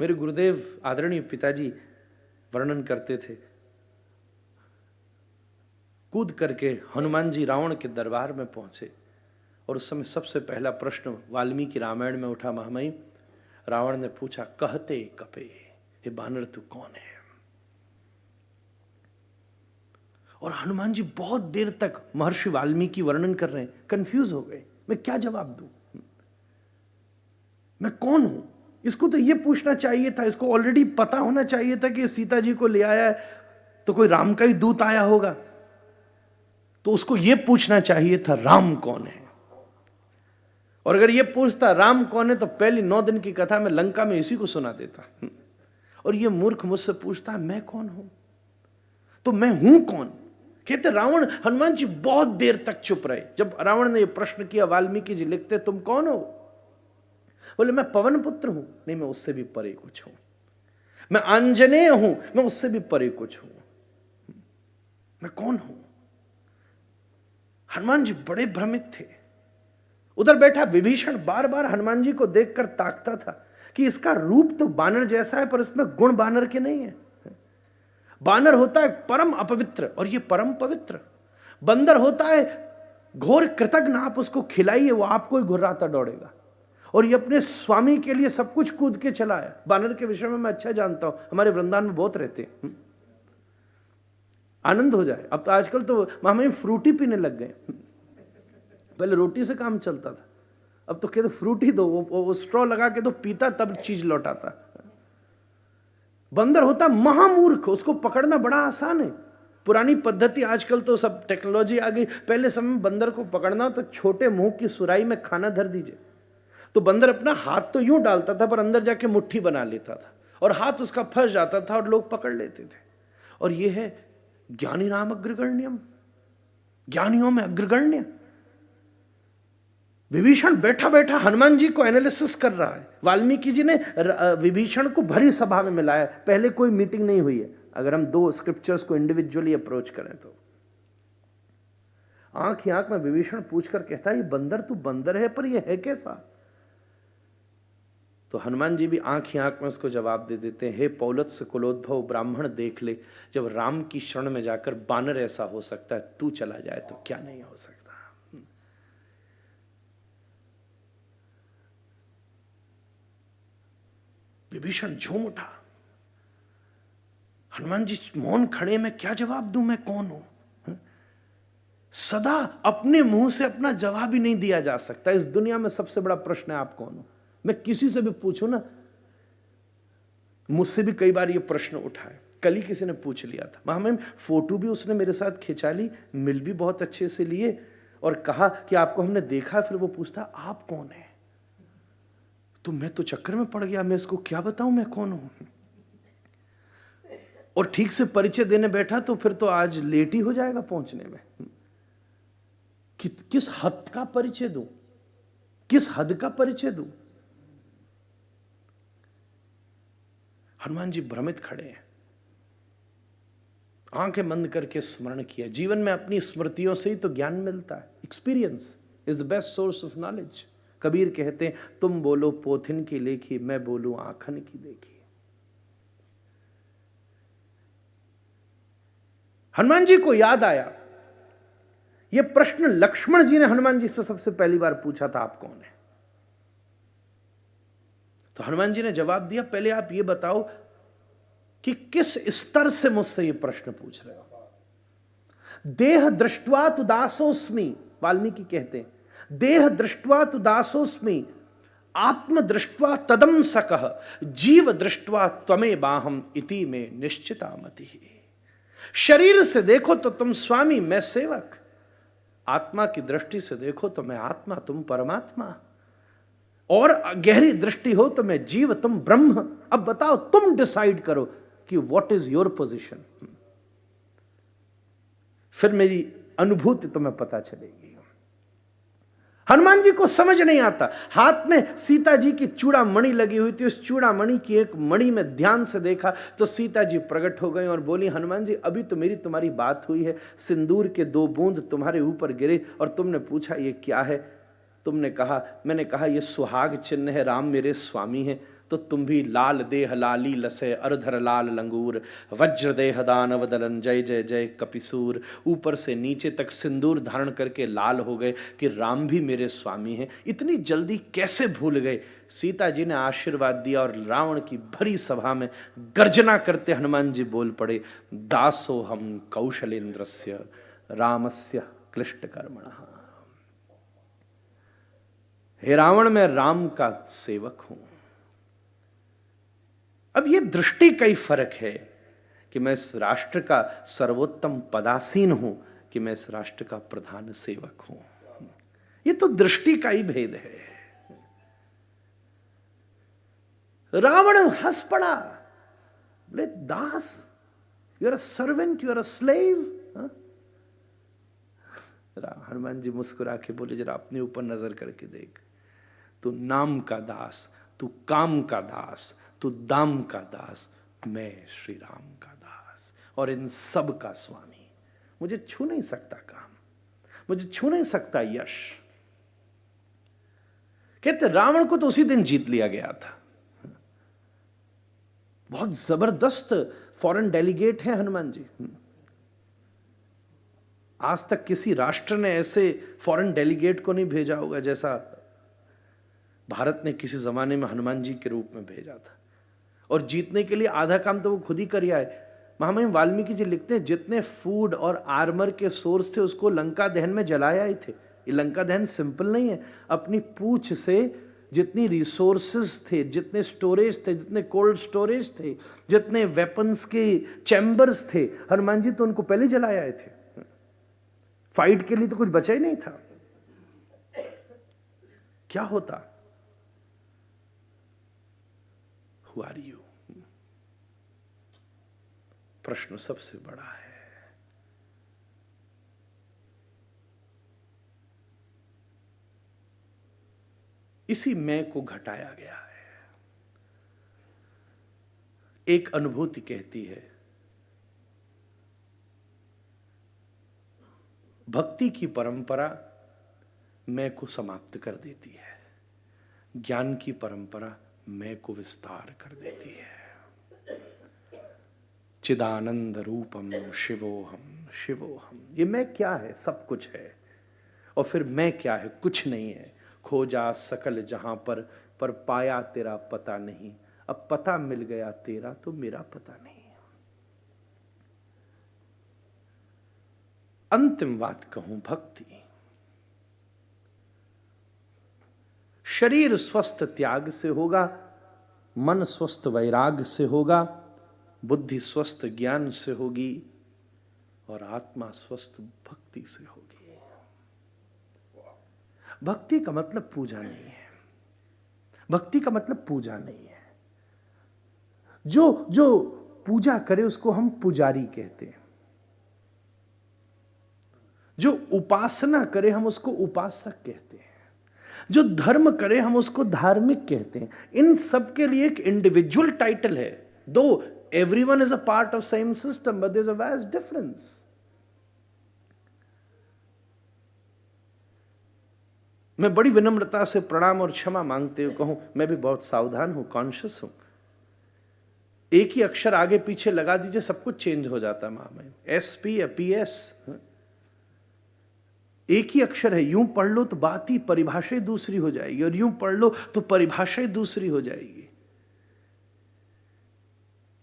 मेरे गुरुदेव आदरणीय पिताजी वर्णन करते थे, कूद करके हनुमान जी रावण के दरबार में पहुंचे और उस समय सबसे पहला प्रश्न वाल्मीकि रामायण में उठा, महामहिम रावण ने पूछा, कहते कपे, हे बानर तू कौन है? और हनुमान जी बहुत देर तक महर्षि वाल्मीकि वर्णन कर रहे हैं, कंफ्यूज हो गए, मैं क्या जवाब दूं, मैं कौन हूं? इसको तो ये पूछना चाहिए था, इसको ऑलरेडी पता होना चाहिए था कि सीता जी को ले आया है तो कोई राम का ही दूत आया होगा, तो उसको ये पूछना चाहिए था राम कौन है। और अगर ये पूछता राम कौन है तो पहली 9 दिन की कथा में लंका में इसी को सुना देता। और ये मूर्ख मुझसे पूछता मैं कौन हूं, तो मैं हूं कौन? कहते रावण, हनुमान जी बहुत देर तक चुप रहे। जब रावण ने यह प्रश्न किया, वाल्मीकि जी लिखते तुम कौन हो? बोले मैं पवन पुत्र हूं। नहीं, मैं उससे भी परे कुछ हूं। मैं आंजनेय हूं, मैं उससे भी परे कुछ हूं। मैं कौन हूं? हनुमान जी बड़े भ्रमित थे। उधर बैठा विभीषण बार बार हनुमान जी को देखकर ताकता था कि इसका रूप तो बानर जैसा है पर इसमें गुण बानर के नहीं है। बानर होता है परम अपवित्र और ये परम पवित्र। बंदर होता है घोर कृतज्ञ, आप उसको खिलाइए वो आपको ही घुर्राता दौड़ेगा। और ये अपने स्वामी के लिए सब कुछ कूद के चला है। बानर के विषय में मैं अच्छा जानता हूं, हमारे वृंदावन में बहुत रहते हैं। आनंद हो जाए। अब तो आजकल तो मामा फ्रूटी पीने लग गए। पहले रोटी से काम चलता था, अब तो कहते फ्रूटी दो, वो स्ट्रॉ लगा के तो पीता तब चीज लौटाता। बंदर होता महामूर्ख, उसको पकड़ना बड़ा आसान है। पुरानी पद्धति, आजकल तो सब टेक्नोलॉजी आ गई। पहले समय में बंदर को पकड़ना तो छोटे मुंह की सुराई में खाना धर दीजिए, तो बंदर अपना हाथ तो यूं डालता था पर अंदर जाके मुट्ठी बना लेता था और हाथ उसका फंस जाता था और लोग पकड़ लेते थे। और यह है ज्ञानी नाम अग्रगण्यम, ज्ञानियों में अग्रगण्य। विभीषण बैठा बैठा हनुमान जी को एनालिसिस कर रहा है। वाल्मीकि जी ने विभीषण को भरी सभा में मिलाया, पहले कोई मीटिंग नहीं हुई है। अगर हम 2 स्क्रिप्चर्स को इंडिविजुअली अप्रोच करें तो आंख ही आंख में विभीषण पूछकर कहता है, ये बंदर तू बंदर है पर ये है कैसा? तो हनुमान जी भी आंख ही आंख में उसको जवाब दे देते हैं, हे पौलत्स कुलोद्भव ब्राह्मण देख ले, जब राम की शरण में जाकर बानर ऐसा हो सकता है, तू चला जाए तो क्या नहीं हो सकता। विभीषण झूम उठा। हनुमान जी मौन खड़े, मैं क्या जवाब दूं, मैं कौन हूं? सदा अपने मुंह से अपना जवाब ही नहीं दिया जा सकता। इस दुनिया में सबसे बड़ा प्रश्न है आप कौन हो। मैं किसी से भी पूछूं ना, मुझसे भी कई बार ये प्रश्न उठा है। कल ही किसी ने पूछ लिया था, महामहिम फोटो भी उसने मेरे साथ खिंचा ली, मिल भी बहुत अच्छे से लिए और कहा कि आपको हमने देखा। फिर वो पूछता आप कौन है? तो मैं तो चक्कर में पड़ गया, मैं इसको क्या बताऊं मैं कौन हूं। और ठीक से परिचय देने बैठा तो फिर तो आज लेट ही हो जाएगा पहुंचने में। किस हद का परिचय दूं, किस हद का परिचय दूं? हनुमान जी भ्रमित खड़े हैं, आंखें बंद करके स्मरण किया। जीवन में अपनी स्मृतियों से ही तो ज्ञान मिलता है। Experience is the best source of knowledge. Kabir कहते हैं, तुम बोलो पोथिन की लेखी, मैं बोलूं आंखन की देखी। हनुमान जी को याद आया यह प्रश्न लक्ष्मण जी ने हनुमान जी से सबसे पहली बार पूछा था, आप कौन है? तो हनुमान जी ने जवाब दिया, पहले आप यह बताओ कि किस स्तर से मुझसे यह प्रश्न पूछ रहे हो। देह दृष्ट्वा तु दासोस्मि, वाल्मीकि कहते हैं, देह दृष्ट्वा तु दासोस्मि, आत्म दृष्ट्वा तदम सकः, जीव दृष्ट्वा त्वमे बाहम इति में निश्चिता मति। शरीर से देखो तो तुम स्वामी, मैं सेवक। आत्मा की दृष्टि से देखो तो मैं आत्मा, तुम परमात्मा। और गहरी दृष्टि हो तो मैं जीव, तुम ब्रह्म। अब बताओ, तुम डिसाइड करो कि व्हाट इज योर पोजीशन। फिर मेरी अनुभूति तुम्हें पता चलेगी। हनुमान जी को समझ नहीं आता। हाथ में सीता जी की चूड़ामणि लगी हुई थी, उस चूड़ामणि की एक मणि में ध्यान से देखा तो सीता जी प्रकट हो गई और बोली, हनुमान जी अभी तो मेरी तुम्हारी बात हुई है, सिंदूर के 2 बूंद तुम्हारे ऊपर गिरे और तुमने पूछा ये क्या है। तुमने कहा, मैंने कहा ये सुहाग चिन्ह है, राम मेरे स्वामी हैं। तो तुम भी लाल देह लाली लसे अरधर लाल लंगूर, वज्र देह दानव दलन जय जय जय कपिसूर। ऊपर से नीचे तक सिंदूर धारण करके लाल हो गए कि राम भी मेरे स्वामी हैं। इतनी जल्दी कैसे भूल गए? सीता जी ने आशीर्वाद दिया और रावण की भरी सभा में गर्जना करते हनुमान जी बोल पड़े, दासो हम कौशलेन्द्रस्य रामस्य क्लिष्ट कर्मणः। हे रावण, मैं राम का सेवक हूं। अब यह दृष्टि का ही फर्क है कि मैं इस राष्ट्र का सर्वोत्तम पदासीन हूं कि मैं इस राष्ट्र का प्रधान सेवक हूं। यह तो दृष्टि का ही भेद है। रावण हंस पड़ा, बोले दास, you are a servant, you are a slave. Hanuman ji मुस्कुरा के बोले, जरा अपने ऊपर नजर करके देख, तू नाम का दास, तू काम का दास, तू दाम का दास, मैं श्री राम का दास और इन सब का स्वामी। मुझे छू नहीं सकता काम, मुझे छू नहीं सकता यश। कहते रावण को तो उसी दिन जीत लिया गया था। बहुत जबरदस्त फॉरेन डेलीगेट हैं हनुमान जी। आज तक किसी राष्ट्र ने ऐसे फॉरेन डेलीगेट को नहीं भेजा होगा जैसा भारत ने किसी जमाने में हनुमान जी के रूप में भेजा था। और जीतने के लिए आधा काम तो वो खुद ही कर आए। महामहिम वाल्मीकि जी लिखते हैं, जितने फूड और आर्मर के सोर्स थे उसको लंका दहन में जलाया ही थे। ये लंका दहन सिंपल नहीं है। अपनी पूंछ से जितनी रिसोर्सेज थे, जितने स्टोरेज थे, जितने कोल्ड स्टोरेज थे, जितने वेपन्स के चैम्बर्स थे, हनुमान जी तो उनको पहले जलाए आए थे। फाइट के लिए तो कुछ बचा ही नहीं था। क्या होता? Who are you? प्रश्न सबसे बड़ा है। इसी मैं को घटाया गया है। एक अनुभूति कहती है, भक्ति की परंपरा मैं को समाप्त कर देती है, ज्ञान की परंपरा मैं को विस्तार कर देती है। चिदानंद रूपम शिवोहम शिवोहम। ये मैं क्या है? सब कुछ है। और फिर मैं क्या है? कुछ नहीं है। खोजा सकल जहां पर पाया तेरा पता नहीं। अब पता मिल गया तेरा तो मेरा पता नहीं। अंतिम बात कहूं, भक्ति। शरीर स्वस्थ त्याग से होगा, मन स्वस्थ वैराग से होगा, बुद्धि स्वस्थ ज्ञान से होगी और आत्मा स्वस्थ भक्ति से होगी। भक्ति का मतलब पूजा नहीं है। भक्ति का मतलब पूजा नहीं है। जो पूजा करे उसको हम पुजारी कहते हैं। जो उपासना करे हम उसको उपासक कहते हैं। जो धर्म करे हम उसको धार्मिक कहते हैं। इन सब के लिए एक इंडिविजुअल टाइटल है। दो everyone is a part of same system, but there's a vast difference. मैं बड़ी विनम्रता से प्रणाम और क्षमा मांगते हुए कहूं, मैं भी बहुत सावधान हूं, कॉन्शियस हूं। एक ही अक्षर आगे पीछे लगा दीजिए, सब कुछ चेंज हो जाता है। महामहिम SP या PS, एक ही अक्षर है। यूं पढ़ लो तो बात ही, परिभाषा दूसरी हो जाएगी, और यूं पढ़ लो तो परिभाषा दूसरी हो जाएगी।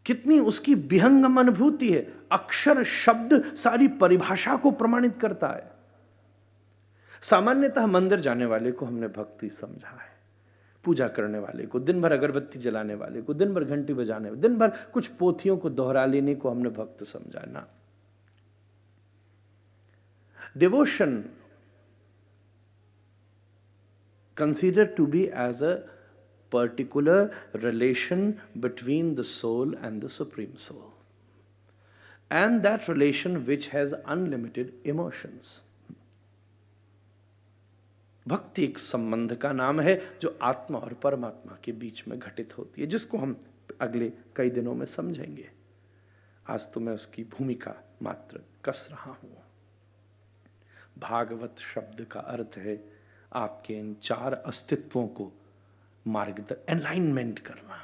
कितनी उसकी विहंगम अनुभूति है। अक्षर शब्द सारी परिभाषा को प्रमाणित करता है। सामान्यतः मंदिर जाने वाले को हमने भक्ति समझा है, पूजा करने वाले को, दिन भर अगरबत्ती जलाने वाले को, दिन भर घंटी बजाने, दिन भर कुछ पोथियों को दोहरा लेने को हमने भक्त समझा ना। Devotion considered to be as a particular relation between the soul and the supreme soul, and that relation which has unlimited emotions. भक्ति एक संबंध का नाम है जो आत्मा और परमात्मा के बीच में घटित होती है, जिसको हम अगले कई दिनों में समझेंगे। आज तो मैं उसकी भूमिका मात्र कस रहा हूं। भागवत शब्द का अर्थ है आपके इन चार अस्तित्वों को मार्गदर्शन, अलाइनमेंट करना।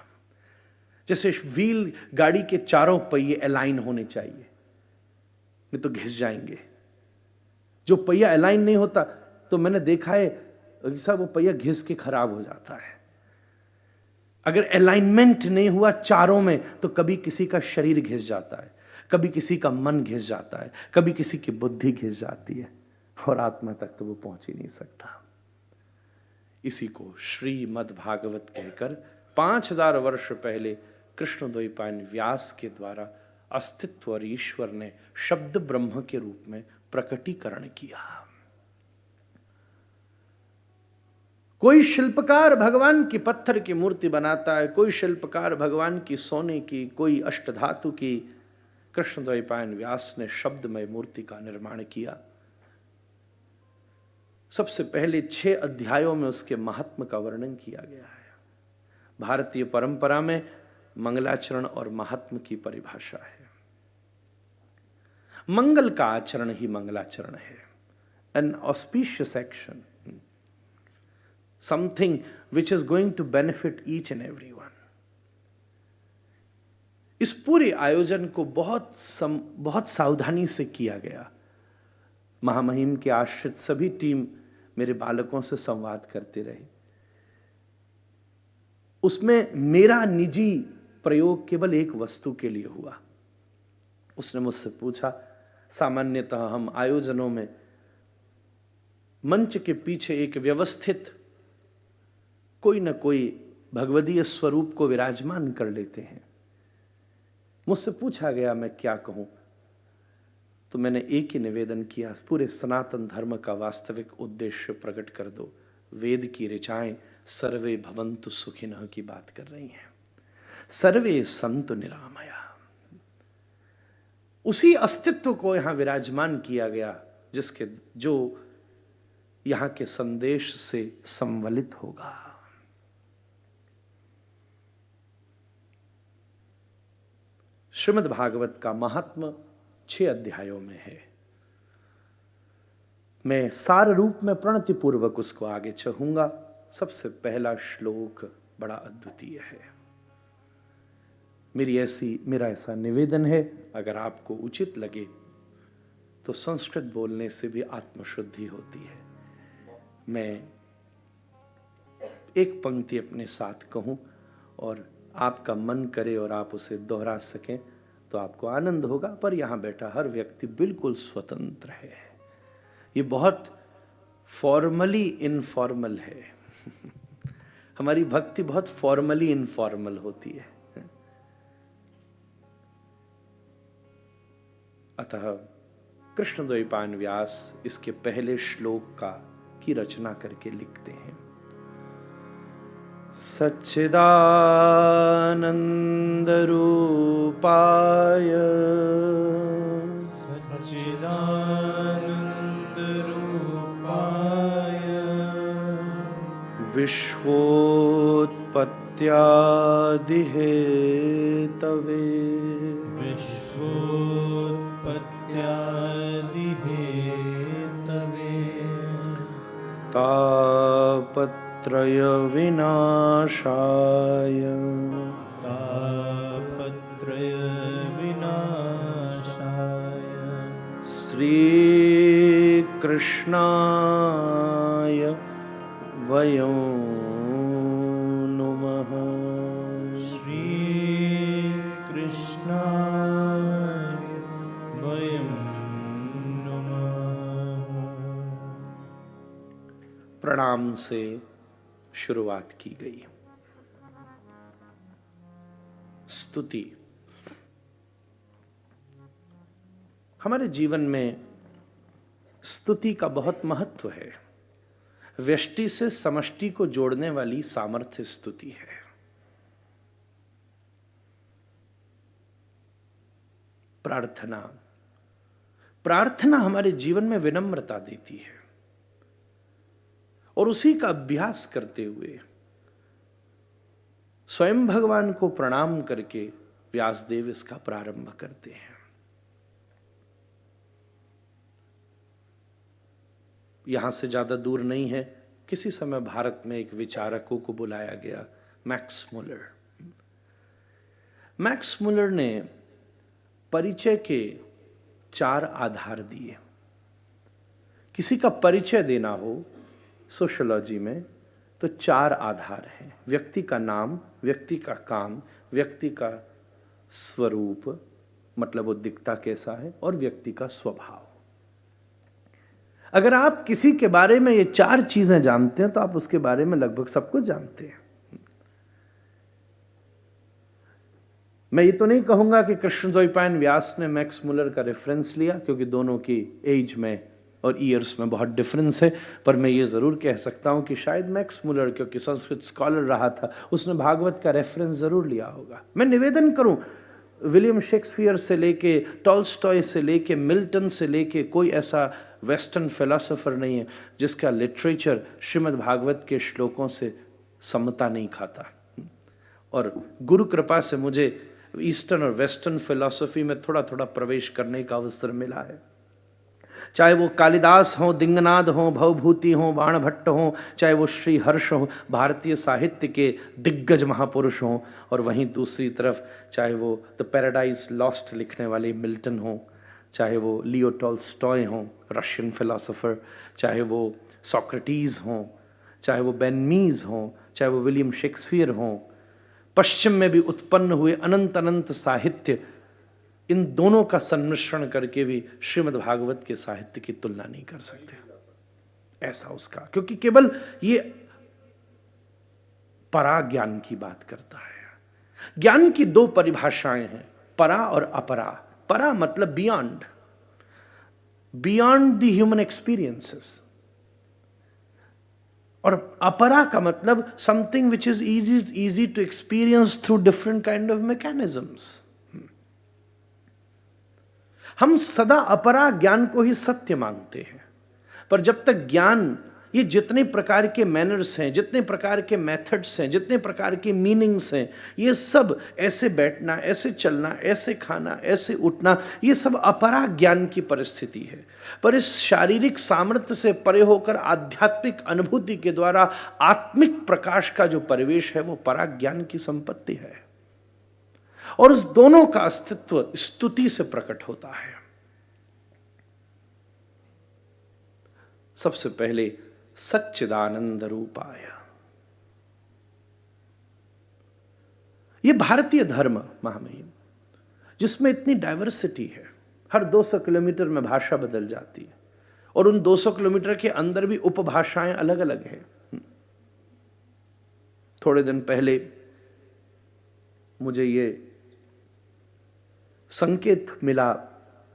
जैसे व्हील, गाड़ी के चारों पहिए अलाइन होने चाहिए, नहीं तो घिस जाएंगे। जो पहिया अलाइन नहीं होता तो मैंने देखा है साहब, वो पहिया घिस के खराब हो जाता है। अगर अलाइनमेंट नहीं हुआ चारों में तो कभी किसी का शरीर घिस जाता है, कभी किसी का मन घिस जाता है, कभी किसी की बुद्धि घिस जाती है, और आत्मा तक तो वो पहुंच ही नहीं सकता। इसी को श्रीमद् भागवत कहकर 5000 वर्ष पहले कृष्णद्वैपायन व्यास के द्वारा अस्तित्व और ईश्वर ने शब्द ब्रह्म के रूप में प्रकटीकरण किया। कोई शिल्पकार भगवान की पत्थर की मूर्ति बनाता है, कोई शिल्पकार भगवान की सोने की, कोई अष्टधातु की। कृष्णद्वैपायन व्यास ने शब्दमय मूर्ति का निर्माण किया। सबसे पहले 6 अध्यायों में उसके महात्म का वर्णन किया गया है। भारतीय परंपरा में मंगलाचरण और महात्म की परिभाषा है। मंगल का आचरण ही मंगलाचरण है, an auspicious action, something which is going to benefit each and everyone. इस पूरे आयोजन को बहुत सावधानी से किया गया। महामहिम के आश्रित सभी टीम मेरे बालकों से संवाद करते रहे। उसमें मेरा निजी प्रयोग केवल एक वस्तु के लिए हुआ। उसने मुझसे पूछा, सामान्यतः हम आयोजनों में मंच के पीछे एक व्यवस्थित कोई न कोई भगवदीय स्वरूप को विराजमान कर लेते हैं। मुझसे पूछा गया मैं क्या कहूं, तो मैंने एक ही निवेदन किया, पूरे सनातन धर्म का वास्तविक उद्देश्य प्रकट कर दो। वेद की ऋचाएं सर्वे भवन्तु सुखिनः की बात कर रही हैं, सर्वे सन्तु निरामया। उसी अस्तित्व को यहां विराजमान किया गया जो यहां के संदेश से संवलित होगा। श्रीमद् भागवत का महात्म 6 अध्यायों में है। मैं सार रूप में प्रणति पूर्वक उसको आगे चढ़ूंगा। सबसे पहला श्लोक बड़ा अद्वितीय है। मेरा ऐसा निवेदन है, अगर आपको उचित लगे तो संस्कृत बोलने से भी आत्मशुद्धि होती है। मैं एक पंक्ति अपने साथ कहूं और आपका मन करे और आप उसे दोहरा सकें तो आपको आनंद होगा, पर यहां बैठा हर व्यक्ति बिल्कुल स्वतंत्र है। ये बहुत फॉर्मली इनफॉर्मल है। हमारी भक्ति बहुत फॉर्मली इनफॉर्मल होती है। अतः कृष्णद्वैपायन व्यास इसके पहले श्लोक की रचना करके लिखते हैं। सच्चिदानंद रूपाय विश्वोत्पत्त्यादिहेतवे तापत्रय विनाशाय श्रीकृष्णाय वयं नुमः। प्रणाम से शुरुआत की गई। स्तुति। हमारे जीवन में स्तुति का बहुत महत्व है। व्यष्टि से समष्टि को जोड़ने वाली सामर्थ्य स्तुति है। प्रार्थना हमारे जीवन में विनम्रता देती है, और उसी का अभ्यास करते हुए स्वयं भगवान को प्रणाम करके व्यासदेव इसका प्रारंभ करते हैं। यहां से ज्यादा दूर नहीं है, किसी समय भारत में एक विचारकों को बुलाया गया, मैक्स मुलर। मैक्स मुलर ने परिचय के 4 आधार दिए। किसी का परिचय देना हो सोशियोलॉजी में तो 4 आधार हैं। व्यक्ति का नाम, व्यक्ति का काम, व्यक्ति का स्वरूप, मतलब वो दिखता कैसा है, और व्यक्ति का स्वभाव। अगर आप किसी के बारे में ये 4 चीजें जानते हैं तो आप उसके बारे में लगभग सब कुछ जानते हैं। मैं ये तो नहीं कहूंगा कि कृष्णद्वैपायन व्यास ने मैक्स मुलर का रेफरेंस लिया, क्योंकि दोनों की एज में और ईयर्स में बहुत डिफरेंस है, पर मैं ये ज़रूर कह सकता हूँ कि शायद मैक्स मुलर, क्योंकि संस्कृत स्कॉलर रहा था, उसने भागवत का रेफरेंस ज़रूर लिया होगा। मैं निवेदन करूँ, विलियम शेक्सपियर से लेके, टॉल्स्टॉय से लेके, मिल्टन से लेके, कोई ऐसा वेस्टर्न फिलोसोफर नहीं है जिसका लिटरेचर श्रीमद् भागवत के श्लोकों से समता नहीं खाता। और गुरु कृपा से मुझे ईस्टर्न और वेस्टर्न फिलॉसफी में थोड़ा थोड़ा प्रवेश करने का अवसर मिला है। चाहे वो कालिदास हो, दिंगनाथ हो, भवभूति हो, बाणभट्ट हो, चाहे वो श्री हर्ष हो, भारतीय साहित्य के दिग्गज महापुरुष हों, और वहीं दूसरी तरफ चाहे वो द पैराडाइज लॉस्ट लिखने वाले मिल्टन हो, चाहे वो लियो टॉल्स्टॉय हों, रशियन फिलोसोफर, चाहे वो सोक्रेटिस हों, चाहे वो बेनमीज हों, चाहे वो विलियम शेक्सपियर हों, पश्चिम में भी उत्पन्न हुए अनंत अनंत साहित्य, इन दोनों का सम्मिश्रण करके भी श्रीमद् भागवत के साहित्य की तुलना नहीं कर सकते। ऐसा उसका, क्योंकि केवल ये परा ज्ञान की बात करता है। ज्ञान की 2 परिभाषाएं हैं, परा और अपरा। परा मतलब beyond, beyond the human experiences, और अपरा का मतलब something which is easy to experience through different kind of mechanisms. हम सदा अपरा ज्ञान को ही सत्य मानते हैं, पर जब तक ज्ञान, ये जितने प्रकार के मैनर्स हैं, जितने प्रकार के मेथड्स हैं, जितने प्रकार के मीनिंग्स हैं, ये सब ऐसे बैठना, ऐसे चलना, ऐसे खाना, ऐसे उठना, ये सब अपरा ज्ञान की परिस्थिति है। पर इस शारीरिक सामर्थ्य से परे होकर आध्यात्मिक अनुभूति के द्वारा आत्मिक प्रकाश का जो परिवेश है वो परा ज्ञान की संपत्ति है, और उस दोनों का अस्तित्व स्तुति से प्रकट होता है। सबसे पहले सच्चिदानंद रूपाय, ये भारतीय धर्म महामहिम, जिसमें इतनी डाइवर्सिटी है, हर 200 किलोमीटर में भाषा बदल जाती है, और उन 200 किलोमीटर के अंदर भी उपभाषाएं अलग अलग हैं। थोड़े दिन पहले मुझे ये संकेत मिला,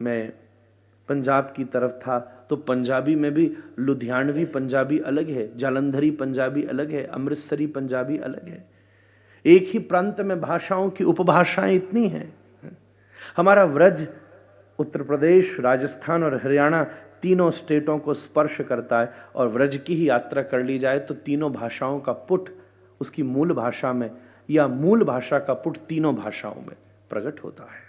मैं पंजाब की तरफ था, तो पंजाबी में भी लुधियानवी पंजाबी अलग है, जालंधरी पंजाबी अलग है, अमृतसरी पंजाबी अलग है। एक ही प्रांत में भाषाओं की उपभाषाएं इतनी हैं। हमारा व्रज उत्तर प्रदेश, राजस्थान और हरियाणा तीनों स्टेटों को स्पर्श करता है, और व्रज की ही यात्रा कर ली जाए तो तीनों भाषाओं का पुट उसकी मूल भाषा में, या मूल भाषा का पुट तीनों भाषाओं में प्रकट होता है।